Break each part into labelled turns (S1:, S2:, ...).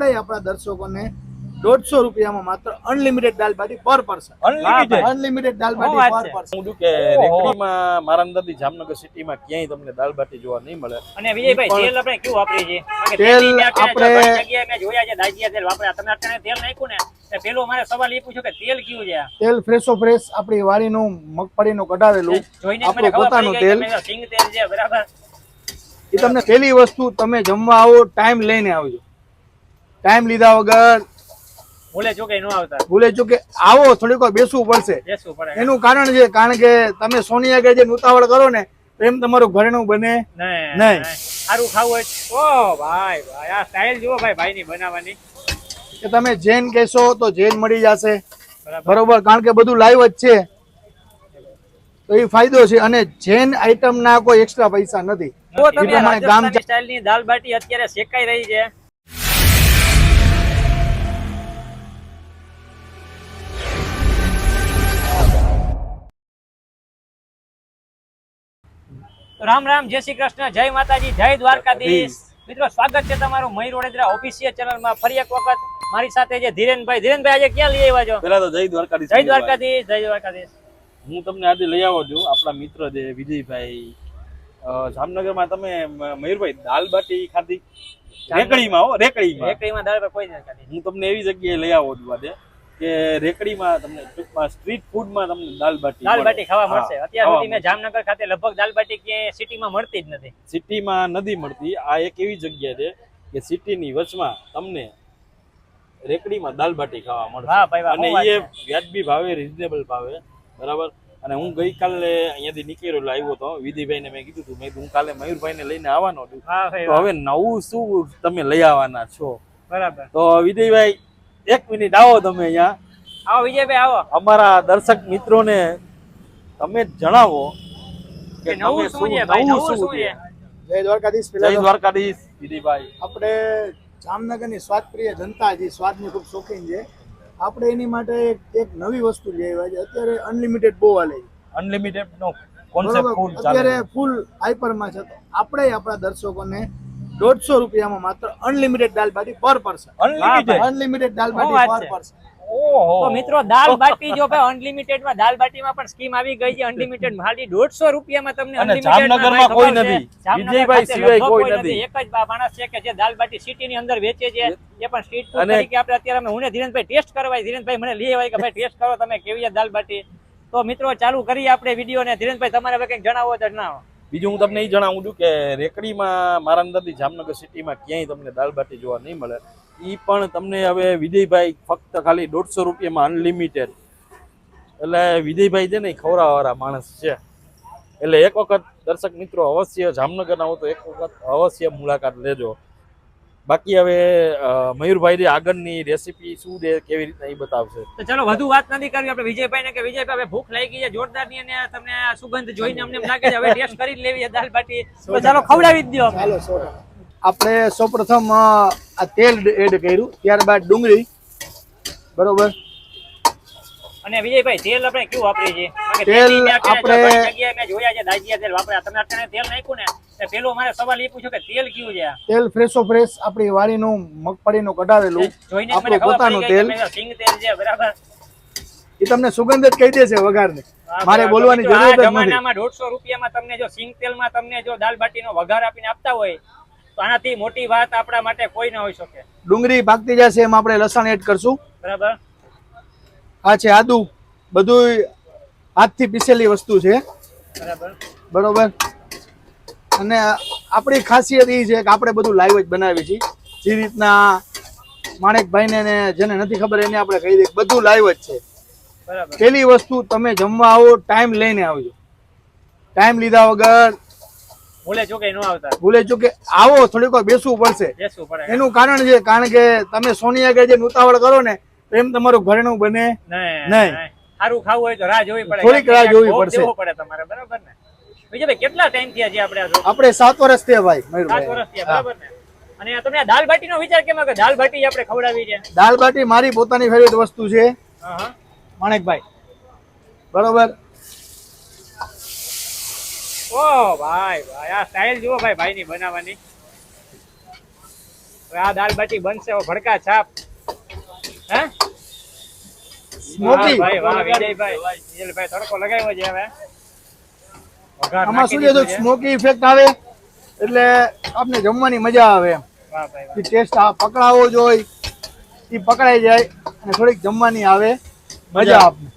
S1: આપણે આપણા દર્શકોને 150 રૂપિયામાં માત્ર અનલિમિટેડ દાલ બાટી પર પર્સન. અનલિમિટેડ દાલ બાટી પર પર્સન.
S2: હું કે રેકડીમાં મારા અંદરથી જામનગર સિટીમાં ક્યાંય તમને દાલ બાટી જોવા નહીં મળે.
S3: અને વિજયભાઈ તેલ આપણે કેવું વાપરીએ છીએ?
S1: તેલ આપણે
S3: જગ્યાએ મેં જોયા છે દાજિયા તેલ વાપર્યા. તમે અત્યારે તેલ નાખ્યું ને તો પેલો મારે સવાલ એ પૂછ્યો કે તેલ કેવું છે?
S1: તેલ ફ્રેશો ફ્રેશ આપણી વાડીનું મગફળીનું કઢાવેલું
S3: જોઈને મને
S1: આપણું
S3: ખબર
S1: પોતાનું
S3: પડી
S1: તેલ.
S3: ગઈ કે સિંગ તેલ છે, બરાબર.
S1: એ તમને પહેલી વસ્તુ, તમે જમવા આવો ટાઈમ લઈને આવજો. ટાઈમ લીધા વગર
S3: ભૂલે ચૂકે ન આવતા.
S1: ભૂલે ચૂકે આવો, થોડીક વાર બેસવું પડશે.
S3: બેસવું પડે.
S1: એનું કારણ છે કારણ કે તમે સોની આગળ જે ઉતાવળ કરો ને તો એમ તમારું ઘરેણું બને નહીં.
S3: સારું ખાવું હોય ઓ ભાઈ ભાઈ આ સ્ટાઇલ જુઓ ભાઈ ભાઈની બનાવવાની.
S1: કે તમે જૈન કહેશો તો જૈન મળી જશે, બરોબર, કારણ કે બધું લાઈવ જ છે. તો એ ફાયદો છે. અને જૈન આઈટમ ના કોઈ એક્સ્ટ્રા પૈસા નથી.
S3: તો તમે રાજસ્થાની સ્ટાઇલની દાલ બાટી અત્યારે શેકાઈ રહી છે. રામ રામ, જય શ્રી કૃષ્ણ, જય માતાજી, જય દ્વારકાધીશ. મિત્રો સ્વાગત છે તમારું મયુર વડોદરા ઓફિશિયલ ચેનલમાં. ફરી એક વખત મારી સાથે છે ધીરેનભાઈ. ધીરેનભાઈ આજે ક્યાં લઈ આવ્યા છો?
S2: પહેલા તો જય દ્વારકાધીશ.
S3: જય દ્વારકાધીશ, જય દ્વારકાધીશ.
S2: હું તમને આજે લઈ આવ્યો છું આપણા મિત્ર છે વિજયભાઈ. જામનગરમાં તમે મયુરભાઈ દાલ બાટી ખાધી? રેકડીમાં હો,
S3: રેકડીમાં દાલ બાટી કોઈ નથી ખાધી.
S2: હું તમને એવી જગ્યાએ લઈ આવ્યો છું આજે કે રેકડીમાં તમને ટૂંકમાં સ્ટ્રીટ ફૂડમાં તમને દાલ બાટી
S3: ખાવા મળશે. અત્યાર સુધી મેં જામનગર ખાતે લગભગ દાલ બાટી ક્યાંય સિટીમાં મળતી જ નથી.
S2: સિટીમાં નથી મળતી. આ એક એવી જગ્યા છે કે સિટીની વચમાં તમને રેકડીમાં દાલ બાટી ખાવા મળશે. અને એ વ્યાજબી ભાવે, રીઝનેબલ ભાવે, બરાબર. અને હું ગઈકાલે અહીંયાથી નીકળેલો આવ્યો હતો. વિધિભાઈને મેં કીધું હતું, મેં હું કાલે મયુરભાઈને લઈને આવવાનો છું, તો હવે નવું શું તમે લઈ આવવાના છો?
S3: બરાબર.
S2: તો વિજયભાઈ એક મિનિટ આવો, તમે અહીંયા
S3: આવો. વિજયભાઈ આવો.
S2: અમારા દર્શક મિત્રોને તમે જણાવો કે
S3: નવું શું છે ભાઈ? નવું શું છે?
S1: જય દ્વારકાધીશ.
S2: જય દ્વારકાધીશ વિજયભાઈ.
S1: આપણે જામનગરની સ્વાદપ્રિય જનતા જે સ્વાદની ખૂબ શોખીન છે, આપણે એની માટે એક નવી વસ્તુ લઈ આવ્યા છે. અત્યારે અનલિમિટેડ બહુ હાલે છે.
S2: અનલિમિટેડ નો કોન્સેપ્ટ ફૂલ ચાલે
S1: અત્યારે ફૂલ હાઈપરમાં છે. તો આપણે આપણા દર્શકોને 150 રૂપિયામાં માત્ર અનલિમિટેડ દાલ બાટી પર પર્સન. અનલિમિટેડ દાલ બાટી પર પર્સન.
S3: તો મિત્રો દાલ બાટી જો ભાઈ અનલિમિટેડ માં દાલ બાટીમાં પણ સ્કીમ આવી ગઈ છે. અનલિમિટેડ ખાલી 150 રૂપિયામાં તમને અનલિમિટેડ
S2: જામનગરમાં કોઈ નથી, વિજયભાઈ સિવાય કોઈ નથી.
S3: એક જ માણસ છે કે જે દાલ બાટી સિટી ની અંદર વેચે છે. એ પણ સ્ટ્રીટ ફૂડ તરીકે આપણે અત્યારે હું ને ધીરેનભાઈ ટેસ્ટ કરવા. ધીરેનભાઈ મને લઈ આવ્યા કે ભાઈ ટેસ્ટ કરો તમે કેવી છે દાલ બાટી. તો મિત્રો ચાલુ કરીએ આપણે વિડીયો ને. ધીરેનભાઈ તમારે હવે કંઈક જણાવો તો જણાવો.
S2: બીજું હું તમને એ જણાવું છું કે રેકડીમાં મારા અંદરથી જામનગર સિટીમાં ક્યાંય તમને દાલ બાટી જોવા નહીં મળે. એ પણ તમને હવે વિજયભાઈ ફક્ત ખાલી 150 રૂપિયામાં અનલિમિટેડ. એટલે વિજયભાઈ છે ને ખવડાવવાળા માણસ છે. એટલે એક વખત દર્શક મિત્રો અવશ્ય જામનગર આવો તો એક વખત અવશ્ય મુલાકાત લેજો. બાકી હવે મયુરભાઈ આગળની રેસીપી શું છે, કેવી રીતના એ બતાવશે.
S3: તો ચલો વધુ વાત નથી કરવી આપણે વિજયભાઈ ને કે વિજયભાઈ હવે ભૂખ લાગી છે જોરદાર ની, અને તમને આ સુગંધ જોઈને અમને એમ લાગે છે હવે ટેસ્ટ કરી જ લેવી છે દાલ બાટી. તો ચાલો ખવડાવી જ દો.
S1: ચાલો. આપણે સૌપ્રથમ આ તેલ એડ કર્યું, ત્યારબાદ ડુંગળી, બરોબર.
S3: અને વિજયભાઈ તેલ આપણે કેવું વાપરીએ છીએ?
S1: તેલ આપણે
S3: જગ્યાએ મેં જોયા છે દાજિયા તેલ વાપર્યા. તમે અત્યારે તેલ નાખ્યું ને તો પેલો મારે સવાલ એ પૂછ્યો કે તેલ કેવું છે?
S1: તેલ ફ્રેશો ફ્રેશ આપણી વાડીનું મગફળીનું કઢાવેલું
S3: જોઈને
S1: આપણું
S3: મને ખબર
S1: પોતાનું
S3: પડી ગઈ
S1: તેલ.
S3: કે સિંગ તેલ છે, બરાબર.
S1: એ તમને સુગંધ જ કહી દેશે વઘારની. મારે બોલવાની જરૂર જ નથી.
S3: જમાનામાં 150 રૂપિયામાં તમને જો સિંગ તેલમાં તમને જો દાલ બાટીનો વઘાર આપીને આપતા હોય તો આનાથી મોટી વાત આપણા માટે કોઈ ના હોઈ શકે.
S1: ડુંગળી પાકતી જશે એમ આપણે લસણ એડ કરશું,
S3: બરાબર.
S1: આ છે આદુ, બધું હાથથી પીસેલી વસ્તુ છે, બરોબર. અને આપણી ખાસિયત એ છે કે આપણે બધું લાઈવ જ બનાવીએ છીએ. જે રીતના માણેકભાઈને ને જેને નથી ખબર એને આપણે કહી દઈએ, બધું લાઈવ જ છે. પહેલી વસ્તુ, તમે જમવા આવો ટાઈમ લઈને આવજો. ટાઈમ લીધા વગર
S3: ભૂલે ચૂકે ન આવતા.
S1: ભૂલે ચૂકે આવો, થોડીક વાર બેસવું પડશે. એનું કારણ છે કારણ કે તમે સોની આગળ જે ઉતાવળ કરો ને તો એમ તમારું ઘરેણું બને નહીં.
S3: સારું ખાવું હોય તો રાહ જોવી પડે,
S1: થોડીક રાહ જોવી પડશે
S3: તમારે, બરાબર ને? વિજયભાઈ કેટલા ટાઈમ થયા છે
S1: આપણે 7 વર્ષ થયા ભાઈ.
S3: 7 વર્ષ થયા, બરાબર ને? અને તમે દાલ બાટીનો વિચાર કેમ કે દાલ બાટી આપણે ખવડાવી છે?
S1: દાલ બાટી મારી પોતાની ફેવરેટ વસ્તુ છે માણેકભાઈ, બરોબર.
S3: ઓ ભાઈ ભાઈ આ સ્ટાઇલ જુઓ ભાઈ ભાઈની બનાવવાની. હવે આ દાલ બાટી બનશે હવે ભડકા છાપ. હે
S1: સ્મોકી.
S3: ભાઈ વાહ વિજયભાઈ તડકો લગાવ્યો છે હવે વઘાર
S1: આમાં
S3: નાખી
S1: શું છે તો
S3: દીધું છે.
S1: સ્મોકી ઇફેક્ટ આવે એટલે આપને જમવાની મજા આવે એમ.
S3: વાહ ભાઈ વાહ.
S1: ટેસ્ટ આ પકડાવો જોઈએ એ પકડાઈ જાય અને થોડીક જમવાની આવે મજા આપને.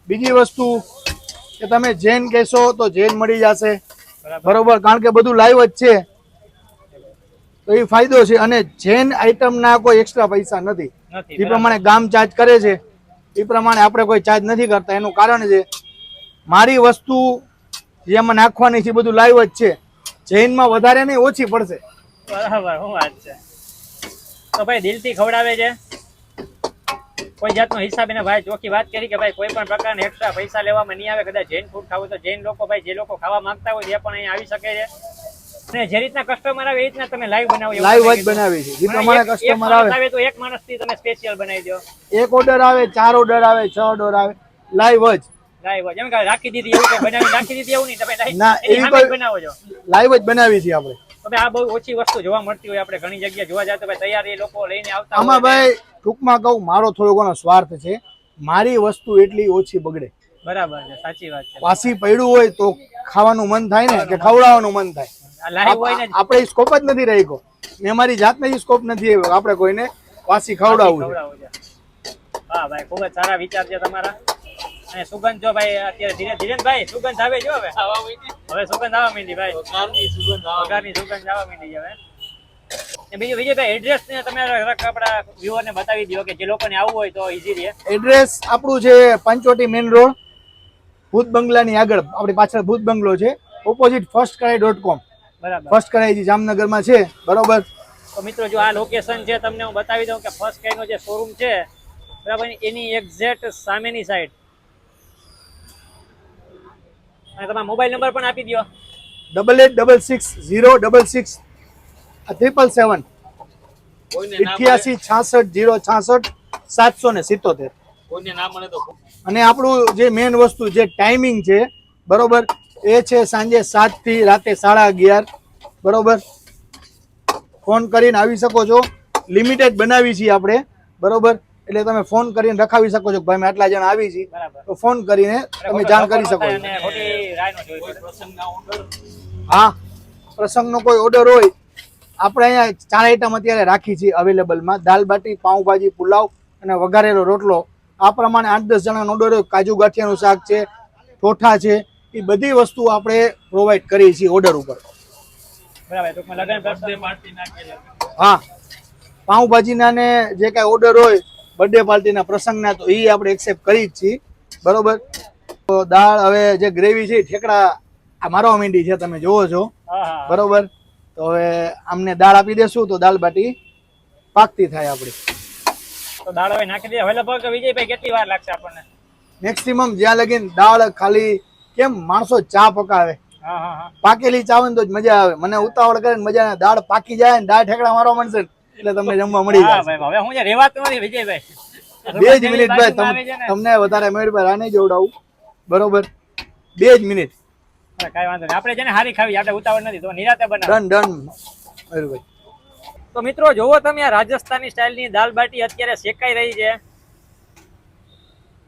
S1: બીજી વસ્તુ કે તમે જૈન કહેશો તો જૈન મળી જશે,
S3: બરાબર
S1: બરોબર, કારણ કે બધું લાઈવ જ છે તો એ ફાયદો છે. અને જૈન આઈટમના કોઈ એક્સ્ટ્રા પૈસા નથી.
S3: નથી
S1: જે
S3: બરાબર.
S1: પ્રમાણે ગામ ચાર્જ કરે છે એ પ્રમાણે આપણે કોઈ ચાર્જ નથી કરતા. એનું કારણ છે મારી વસ્તુ જેમાં નાખવાની છે એ બધું લાઈવ જ છે. જૈનમાં વધારે નહીં, ઓછી પડશે.
S3: બરાબર શું વાત છે. તો ભાઈ દિલથી ખવડાવે છે, કોઈ જાતનો હિસાબ એને ભાઈ ચોખ્ખી વાત કરી કે ભાઈ કોઈ પણ પ્રકારના એક્સ્ટ્રા પૈસા લેવામાં નહીં આવે. કદાચ જૈન ફૂડ ખાવું તો જૈન લોકો ભાઈ જે લોકો ખાવા માંગતા હોય એ પણ અહીં આવી શકે છે. અને જે રીતના કસ્ટમર આવે એ રીતના તમે લાઈવ બનાવો એવું
S1: લાઈવ
S3: તમે
S1: જ
S3: કીધું.
S1: બનાવી છે. જે
S3: અને
S1: પ્રમાણે
S3: એક
S1: કસ્ટમર
S3: માણસ
S1: આવે,
S3: તો એક માણસથી તમે સ્પેશિયલ બનાવી દો.
S1: એક ઓર્ડર આવે, 4 ઓર્ડર આવે, 6 ઓર્ડર આવે, લાઈવ જ.
S3: લાઈવ જેમ કે રાખી દીધી એવું કઈ બનાવી રાખી દીધી એવું નહીં તમે
S1: ના,
S3: એની
S1: એવી
S3: સામે જ
S1: કોઈ
S3: બનાવો છો.
S1: લાઈવ જ બનાવી છે આપણે.
S3: તો ભાઈ આ બહુ ઓછી વસ્તુ જોવા મળતી હોય આપણે ઘણી જગ્યાએ જોવા જાય તો ભાઈ તૈયાર એ લોકો લઈને આવતા
S1: આમાં
S3: હોય.
S1: ભાઈ ટૂંકમાં કહું, મારો થોડો ઘણો સ્વાર્થ છે. મારી વસ્તુ એટલી ઓછી બગડે.
S3: બરાબર છે, સાચી વાત છે.
S1: વાસી પડ્યું હોય તો ખાવાનું મન થાય ને, કે ખવડાવવાનું મન થાય.
S3: આ લાઈવ હોય ને
S1: આપણે સ્કોપ જ નથી રહ્યો. ને અમારી જાતને સ્કોપ નથી આવ્યો આપણે કોઈને વાસી ખવડાવવું છે.
S3: ખવડાવવું છે. વાહ ભાઈ ખૂબ જ સારા વિચાર છે તમારા. અને સુગંધ જો ભાઈ અત્યારે ધીરે ધીરે ભાઈ સુગંધ આવે જો હવે સુગંધ આવવા માંડી ભાઈ વઘારની સુગંધ આવવા માંડી છે હવે. બીજું વિજયભાઈ એડ્રેસ ને તમે આપણા વ્યુઅર ને બતાવી દો કે જે લોકોને આવવું હોય તો ઈઝી રહે.
S1: એડ્રેસ આપણું છે પંચવટી મેઇન રોડ, ભૂત બંગલાની આગળ. આપણી પાછળ ભૂત બંગલો છે, ઓપોઝિટ firstkarai.com.
S3: બરાબર.
S1: ફર્સ્ટ કરાઈ જામનગરમાં છે, બરોબર.
S3: તો મિત્રો જો આ લોકેશન છે તમને હું બતાવી દઉં કે ફર્સ્ટ કાઈનો જે શોરૂમ છે બરાબર એની એક્ઝેક્ટ સામેની સાઈડ. અને તમારો મોબાઈલ નંબર પણ આપી દો.
S1: 8866066777 8866066777.
S2: કોઈને ના મળે તો
S1: અને આપણું જે મેઇન વસ્તુ જે ટાઈમિંગ છે બરોબર એ છે સાંજે 7 થી રાતે 11:30, બરોબર. ફોન કરીને આવી શકો છો. લિમિટેડ બનાવી છીએ આપણે, બરોબર. એટલે તમે ફોન કરીને રખાવી શકો છો કે ભાઈ અમે આટલા જણા આવી છીએ,
S3: બરાબર.
S1: તો ફોન કરીને તમે જાણ કરી શકો છો.
S3: અને ખોટી રાહ ન જોવી પડે.
S2: પ્રસંગના ઓર્ડર
S1: હા, પ્રસંગનો કોઈ ઓર્ડર હોય, આપણે અહીંયા 4 આઈટમ અત્યારે રાખી છે અવેલેબલમાં: દાલ બાટી, પાઉંભાજી, પુલાવ અને વઘારેલો રોટલો. આ પ્રમાણે 8-10 જણાનો ઓર્ડર હોય. કાજુ ગાંઠિયાનું શાક છે, ઠોઠા છે, એ બધી વસ્તુ આપણે પ્રોવાઈડ કરીએ છીએ ઓર્ડર ઉપર.
S3: બરાબર. ટૂંકમાં લગન
S2: બર્થડે પાર્ટી નાખેલા.
S1: હા, પાઉંભાજીના ને જે કાંઈ ઓર્ડર હોય બર્થડે પાર્ટીના, પ્રસંગના, તો એ આપણે એક્સેપ્ટ કરી જ છીએ, બરોબર. તો દાળ હવે જે ગ્રેવી છે ઠેકડા આ મારવા માંડી છે, તમે જોવો છો,
S3: હા હા.
S1: બરોબર. તો હવે આમને દાળ આપી દેશું તો દાળ બાટી પાકતી થાય આપણી.
S3: તો દાળ હવે નાખી દે. હવે લગભગ વિજયભાઈ કેટલી વાર લાગશે આપણને?
S1: મેક્સિમમ જ્યાં લગીન દાળ ખાલી કેમ માણસો ચા પકાવે,
S3: હા હા હા.
S1: પાકેલી ચા હોય ને તો જ મજા આવે. મને ઉતાવળ કરે ને મજા આવે. દાળ પાકી જાય ને દાળ ઠેકડા મારવા માંડશે ને એટલે તમને જમવા મળી
S3: હા
S1: જાય.
S3: ભાઈ હવે હું રેવાતું નથી વિજયભાઈ.
S1: 2 જ મિનિટ ભાઈ,
S3: બાજુમાં આવે છે ને.
S1: તમને વધારે મયુરભાઈ આ નહીં જોવડાવું, બરોબર. 2 જ મિનિટ.
S3: હા, કાંઈ વાંધો નહીં. આપણે છે ને હારી ખાવી, આપણે ઉતાવળ નથી તો નિરાતે બનાવો.
S1: ડન મયુરભાઈ.
S3: તો મિત્રો જોવો તમે આ રાજસ્થાની સ્ટાઇલની દાલ બાટી અત્યારે શેકાઈ રહી છે.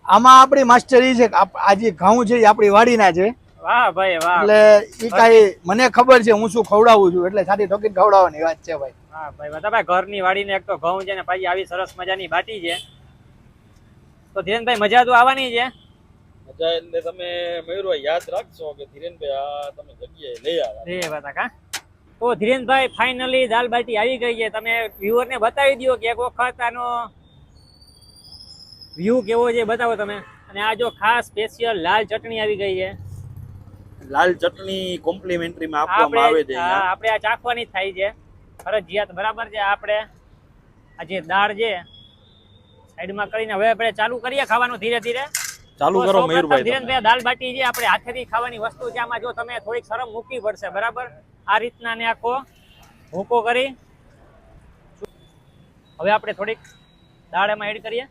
S1: આમાં આપણી માસ્ટરી છે કે આ જે ઘઉં છે એ આપણી વાડીના છે,
S3: વાહ ભાઈ વાહ.
S1: એટલે ઈ કાંઈ મને ખબર છે હું શું ખવડાવું છું, એટલે છાતી ઠોકીને ખવડાવવાની વાત છે ભાઈ.
S3: હા ભાઈ બતાભાઈ ઘરની વાડીને એક તો ઘઉં છે ને પાછી આવી સરસ મજાની બાટી છે. તો ધીરેનભાઈ મજા તો આવવાની છે.
S2: મજા એટલે તમે મયુરભાઈ યાદ રાખશો કે ધીરેનભાઈ આ તમે જગ્યાએ લઈ આવ્યા.
S3: એ બતા કા. તો ધીરેનભાઈ ફાઇનલી દાલ બાટી આવી ગઈ છે. તમે વ્યુઅરને બતાવી દો કે એક વખત આનો વ્યૂ કેવો છે બતાવો તમે. અને આ જો ખાસ સ્પેશિયલ લાલ ચટણી આવી ગઈ છે.
S2: લાલ ચટણી કોમ્પ્લિમેન્ટરીમાં આપવામાં આવે છે અહીંયા.
S3: આપણે આ ચાખવાની જ થાય છે ફરજિયાત, બરાબર છે. આપણે આ જે દાળ છે સાઈડમાં કરીને હવે આપણે ચાલુ કરીએ ખાવાનું ધીરે ધીરે.
S2: ચાલુ કરો મયુરભાઈ તમે.
S3: ધીરેનભાઈ દાલ બાટી છે આપણે હાથેથી ખાવાની વસ્તુ છે. આમાં જો તમે થોડીક શરમ મૂકવી પડશે, બરાબર. આ રીતના ને આખો ભૂકો કરી હવે આપણે થોડીક દાળ એમાં એડ કરીએ.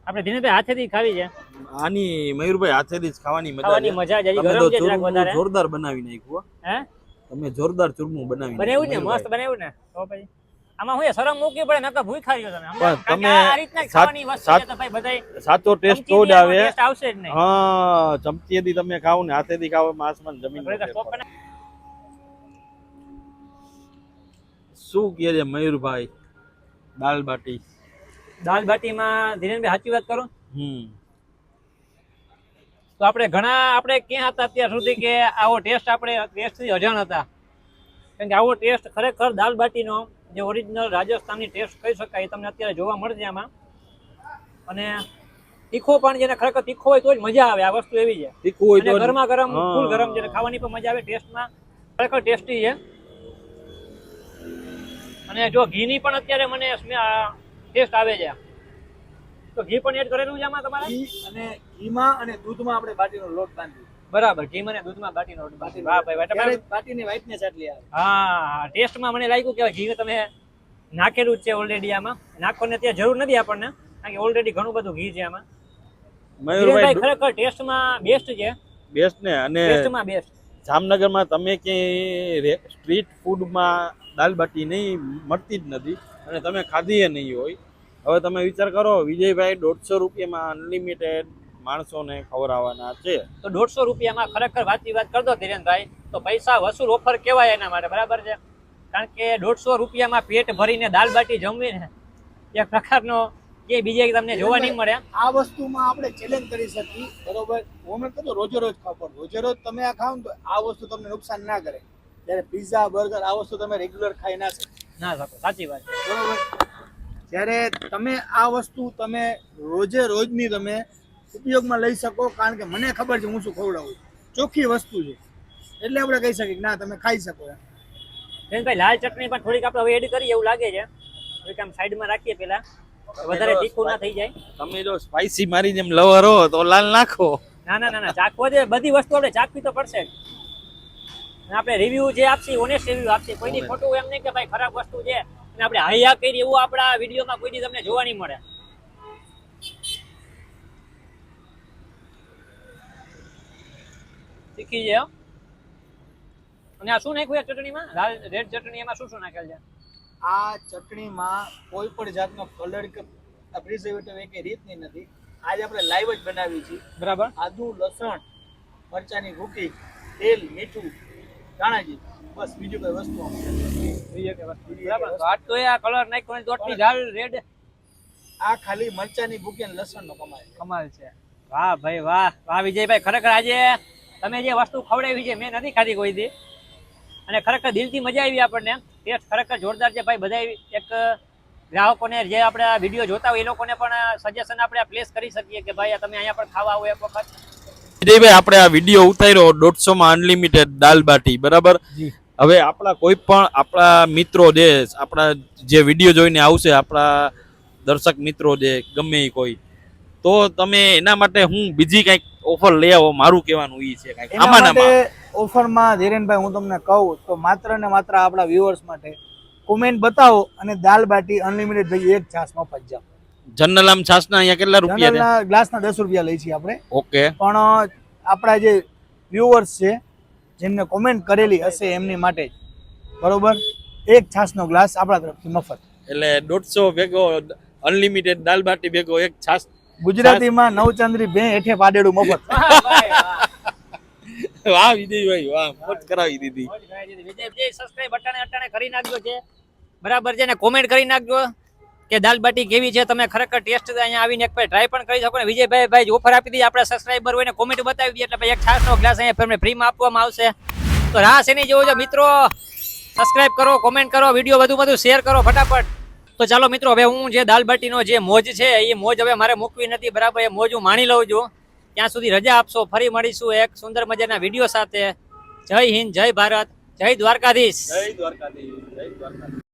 S3: આપણે ધીરેભાઈ હાથેથી ખાવી છે,
S2: આની મયુરભાઈ હાથેથી જ ખાવાની મજા
S3: ખાવાની
S2: છે.
S3: મજા જ હજી
S2: તમે
S3: ગરમ
S2: તો
S3: છે જરાક
S2: ચૂરમું
S3: વધારે.
S2: જોરદાર બનાવી નાખ્યું હો.
S3: હે
S2: તમે જોરદાર ચૂરમું બનાવી
S3: બનાવ્યું ને,
S2: નાખ્યું,
S3: મસ્ત બનાવ્યું ને. તો પછી આમાં હું શરમ મૂકવી પડે, નકર ભૂખ્યા રહ્યો તમે.
S2: પણ
S3: કારણ કે
S2: તમે
S3: આ રીતના જ ખાવાની વસ્તુ છે તો ભાઈ બધાય
S2: મયુરભાઈ. સાચો ટેસ્ટ તો જ
S3: ચમચીથી
S2: આવે.
S3: એનો ટેસ્ટ આવશે જ નહીં.
S2: હા, ચમચીથી તમે ખાવ ને હાથેથી ખાવ એમાં આસમાન જમીન
S3: આપણે તો સ્ટોપ બનાવી.
S2: શું કહે છે મયુરભાઈ? દાલ બાટી.
S3: દાલ બાટીમાં ધીરેનભાઈ સાચી વાત કરું
S2: હમ
S3: તો આપણે ક્યાં હતા અત્યાર સુધી કે આવો ટેસ્ટ આપણે ટેસ્ટથી અજાણ હતા. કારણ કે આવો ટેસ્ટ ખરેખર દાલ બાટીનો જે ઓરિજિનલ રાજસ્થાની ટેસ્ટ કહી શકાય એ તમને અત્યારે જોવા મળશે આમાં. અને તીખો પણ જેને ખરેખર તીખો હોય તો જ મજા આવે. આ વસ્તુ એવી છે.
S2: તીખું હોય
S3: અને
S2: તો
S3: ગરમા ગરમ
S2: હા.
S3: ફૂલ ગરમ જેને ખાવાની પણ મજા આવે. ટેસ્ટમાં ખરેખર ટેસ્ટી છે. અને જો ઘીની પણ અત્યારે મને ટેસ્ટ આવે છે, તો ઘી પણ એડ કરેલું છે આમાં તમારે.
S1: અને ઘીમાં અને દૂધમાં આપણે બાટીનો લોટ બાંધ્યો.
S3: બરાબર, ઘી મને દૂધમાં બાટીનો લોટ બાંધી. વાહ ભાઈ વાહ,
S1: ત્યારે
S3: તમારે
S1: બાટીની વ્હાઈટનેસ આટલી આવે.
S3: હા ટેસ્ટમાં મને લાગ્યું કે ઘી તમે નાખેલું જ છે ઓલરેડી આમાં. નાખવાની અત્યારે જરૂર નથી આપણને, કારણ કે ઓલરેડી ઘણું બધું ઘી છે આમાં.
S2: મયુરભાઈ
S3: ખરેખર ટેસ્ટમાં બેસ્ટ છે.
S2: બેસ્ટ ને. અને
S3: ટેસ્ટમાં બેસ્ટ.
S2: જામનગરમાં તમે ક્યાંય સ્ટ્રીટ ફૂડમાં દાલ બાટી નહીં મળતી જ નથી અને તમે ખાધી નહીં હોય. હવે તમે વિચાર કરો, વિજયભાઈ 150 રૂપિયામાં અનલિમિટેડ માણસોને ખવડાવવાના છે.
S3: તો 150 રૂપિયામાં ખરેખર વાતની વાત કરતો ધીરેનભાઈ તો પૈસા વસૂલ ઓફર કહેવાય એના માટે. બરાબર છે, કારણ કે 150 રૂપિયામાં પેટ ભરીને દાલ બાટી જમવીને એક પ્રકારનો કે બીજે તમને જોવા નહીં મળે.
S1: આ વસ્તુમાં આપણે ચેલેન્જ કરી શકીએ, બરોબર. હું કહું રોજે રોજ ખાવ, પણ રોજે રોજ તમે આ ખાવ ને તો આ વસ્તુ તમને નુકસાન ના કરે. જ્યારે પિઝા બર્ગર આ વસ્તુ તમે રેગ્યુલર ખાઈ ના શકો.
S3: ના શકો, સાચી વાત છે.
S1: બરોબર. જ્યારે તમે આ વસ્તુ તમે રોજે રોજની તમે ઉપયોગમાં લઈ શકો, કારણ કે મને ખબર છે હું શું ખવડાવું. ચોખ્ખી વસ્તુ છે એટલે આપણે કહી શકીએ કે ના તમે ખાઈ શકો એમ.
S3: ધીરેનભાઈ લાલ ચટણી પણ થોડીક આપણે હવે એડ કરીએ એવું લાગે છે. થોડીક આમ સાઈડમાં રાખીએ પેલા, વધારે તીખું ના થઈ જાય.
S2: તમે જો સ્પાઈસી મારી જેમ લવર હો તો લાલ નાખો.
S3: ના ના ના ના, ચાખવો છે. બધી વસ્તુ આપણે ચાખવી તો પડશે જ. અને આપણે રિવ્યુ જે આપશી ઓનેસ્ટ રિવ્યુ આપશી. કોઈની ખોટું એમ નહીં કે ભાઈ ખરાબ વસ્તુ છે અને આપણે હાયા કરી એવું આપણા વિડીયોમાં કોઈ દી તમને જોવા નહીં મળે. તીખી છે હો. અને આ શું નાખ્યું છે ચટણીમાં? લાલ રેડ ચટણી, એમાં શું શું નાખેલ છે?
S1: આ ચટણીમાં કોઈ પણ જાતનો કલર કે પ્રિઝર્વેટિવ એક રીતની નથી. આજે આપણે લાઈવ જ બનાવી છે.
S3: બરાબર.
S1: આદુ, લસણ, મરચાની ભૂકી, તેલ, મીઠું, ધાણાજી, બસ બીજું કઈ વસ્તુ
S3: બરાબર. તો આ તો આ કલર નાખ્યો ને દોટની લાલ રેડ.
S1: આ ખાલી મરચાની ભૂકી અને લસણનો કમાલ છે.
S3: કમાલ છે. વાહ ભાઈ વાહ. વાહ વિજયભાઈ, ખરેખર આજે તમે જે વસ્તુ ખવડાવી છે મેં નથી ખાધી કોઈ દી, અને ખરેખર દિલથી મજા આવી આપણને. ટેસ્ટ ખરેખર જોરદાર છે ભાઈ. બધા એક ગ્રાહકોને જે આપણે આ વિડીયો જોતા હોય એ લોકોને પણ સજેશન આપણે પ્લેસ કરી શકીએ કે ભાઈ તમે અહીંયા પણ ખાવા આવો એક વખત.
S2: વિજયભાઈ, આપણે આ વિડીયો ઉતાર્યો 150 માં અનલિમિટેડ દાલ બાટી, બરાબર. હવે આપણા કોઈ પણ આપણા મિત્રો જે આપણા જે વિડીયો જોઈને આવશે, આપણા દર્શક મિત્રો જે ગમે એ કોઈ, તો તમે એના માટે હું બીજી કંઈક ઓફર લઈ આવો. મારું કહેવાનું એ છે કંઈક આમાં
S1: એના માટે ઓફરમાં ધીરેનભાઈ હું તમને કહું તો માત્ર ને માત્ર આપણા વ્યુઅર્સ માટે કોમેન્ટ બતાવો અને દાલ બાટી અનલિમિટેડ ભાઈ એક છાસ મફત જાવ.
S2: જનરલ આમ છાસના અહીંયા કેટલા રૂપિયા છે?
S1: જનરલના ગ્લાસના 10 રૂપિયા લઈ છીએ આપણે.
S2: ઓકે.
S1: પણ આપણા જે વ્યુઅર્સ છે જેમને કોમેન્ટ કરેલી હશે એમની માટે જ, બરોબર, એક છાસનો ગ્લાસ આપણા તરફથી મફત.
S2: એટલે 150 ભેગો અનલિમિટેડ દાલ બાટી ભેગો એક છાસ.
S1: ગુજરાતીમાં નવચંદ્રી બે હેઠે પાડેડું મફત.
S2: વાહ વિજયભાઈ વાહ, મોજ કરાવી દીધી.
S3: વિજય સબસ્ક્રાઇબ અટાણે કરી નાખજો છે, બરાબર છે, ને કોમેન્ટ કરી નાખજો કે દાલ બાટી કેવી છે. તમે ખરેખર ટેસ્ટ અહીંયા આવીને એક ટ્રાય પણ કરી શકો ને. વિજયભાઈ ઓફર આપી દીધી. આપણા સબસ્ક્રાઇબર હોય ને કોમેન્ટ બતાવી દઈએ એટલે ભાઈ એક છાસનો ગ્લાસ અહીંયા ફ્રીમાં આપવામાં આવશે. તો રાહ શેની જોવો છો મિત્રો? સબસ્ક્રાઇબ કરો, કોમેન્ટ કરો, વિડીયો બધું શેર કરો ફટાફટ. તો ચાલો મિત્રો, હવે હું જે દાલ બાટીનો જે મોજ છે એ મોજ હવે મારે મૂકવી નથી, બરાબર. એ મોજ હું માણી લઉં છું. ત્યાં સુધી રજા આપશો. ફરી મળીશું એક સુંદર મજાના વિડીયો સાથે. જય હિન્દ, જય ભારત, જય દ્વારકાધીશ.
S2: જય દ્વારકાધીશ, જય દ્વારકાધીશ.